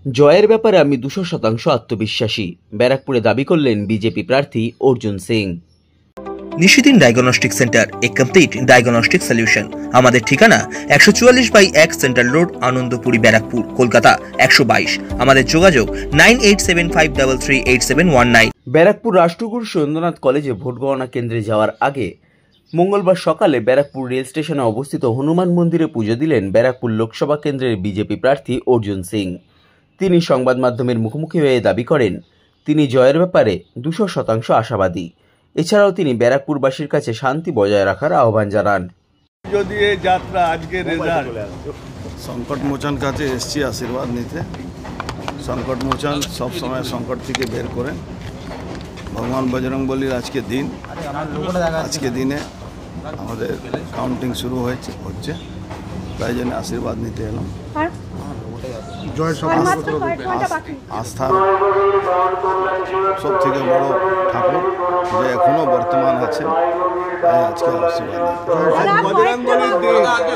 জয়ের ব্যাপারে আমি 200% আত্মবিশ্বাসী, ব্যারাকপুরে দাবি করলেন বিজেপি প্রার্থী অর্জুন সিং। নিশিদিন ডায়াগনস্টিক সেন্টার, এ কমপ্লিট ডায়াগনস্টিক সলিউশন। আমাদের ঠিকানা 144/1 সেন্ট্রাল রোড, আনন্দপুরি, ব্যারাকপুর, কলকাতা 122। আমাদের যোগাযোগ 9875338719। ব্যারাকপুর রাষ্ট্রগুরু সুরেন্দ্রনাথ কলেজে ভোট গণনা কেন্দ্রে যাওয়ার আগে মঙ্গলবার সকালে ব্যারাকপুর রেল স্টেশনে অবস্থিত হনুমান মন্দিরে পুজো দিলেন ব্যারাকপুর লোকসভা কেন্দ্রের বিজেপি প্রার্থী অর্জুন সিং। তিনি সংবাদ মাধ্যমের মুখোমুখি হয়ে দাবি করেন তিনি জয়ের ব্যাপারে 200% আশাবাদী। এছাড়াও তিনি ব্যারাকপুরবাসীর কাছে শান্তি বজায় রাখার আহ্বান জানান। যদি এই যাত্রা আজকে রেজাল্ট সংকটমোচন কাছে এসছি আশীর্বাদ নিতে। সংকটমোচন সবসময় সংকট থেকে বের করেন। ভগবান বজরংবলীর আজকে দিন, আজকে দিনে আমাদের কাউন্টিং শুরু হচ্ছে, তাই জন্য আশীর্বাদ নিতে এলাম। আস্থার সব থেকে বড় ঠাকুর যে এখনো বর্তমান আছে, তাই আজকে আশীর্বাদ।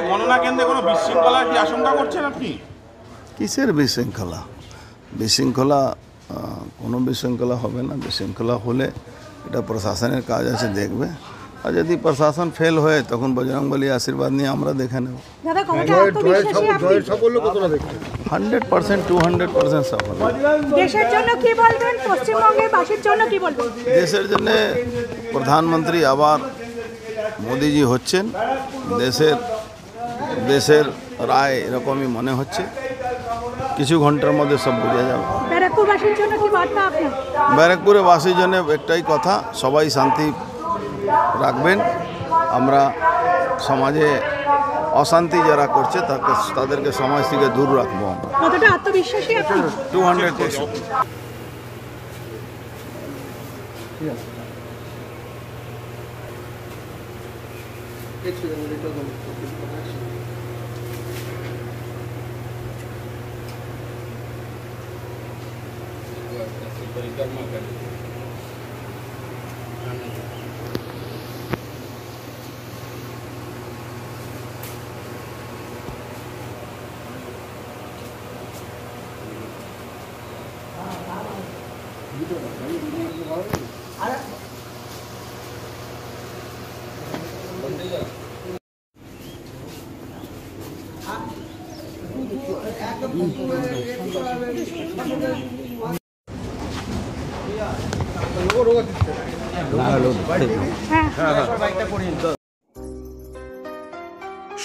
গণনা কেন্দ্রে কোনো বিশৃঙ্খলার কি আশঙ্কা করছেন আপনি? কিসের বিশৃঙ্খলা? বিশৃঙ্খলা কোনো বিশৃঙ্খলা হবে না। বিশৃঙ্খলা হলে এটা প্রশাসনের কাজ আছে, দেখবে। আর যদি প্রশাসন ফেল হয় তখন বজরংবলী আশীর্বাদ নিয়ে আমরা দেখে নেব। 100% 200% সফল। দেশের জন্য কি বলবেন? পশ্চিমবঙ্গের বাসীর জন্য কি বলবেন? দেশের জন্য প্রধানমন্ত্রী আবার মোদিজি হচ্ছেন। দেশের রায় এরকমই মনে হচ্ছে। কিছু ঘন্টার মধ্যে সব বুঝে যাবে। ব্যারাকপুরবাসীর জন্য কি বার্তা আপনার? ব্যারাকপুরের বাসীর জন্য একটাই কথা, সবাই শান্তি রাখবেন। আমরা সমাজে অশান্তি যারা করছে তাদেরকে সমাজ থেকে দূর রাখবো। আমরা কতটা আত্মবিশ্বাসী আপনি? 200%।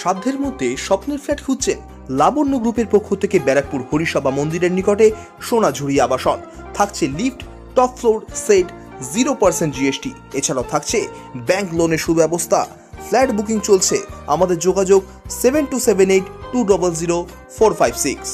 সাধ্যের মধ্যে স্বপ্নের ফ্ল্যাট খুঁজছেন? লাবণ্য গ্রুপের পক্ষ থেকে ব্যারাকপুর হরিসভা মন্দিরের নিকটে সোনাঝুরি আবাসন। থাকছে lift, top floor, set, 0% GST। এছাড়াও থাকছে ব্যাংক লোনের সুব্যবস্থা। ফ্ল্যাট বুকিং চলছে। আমাদের যোগাযোগ 7278200456।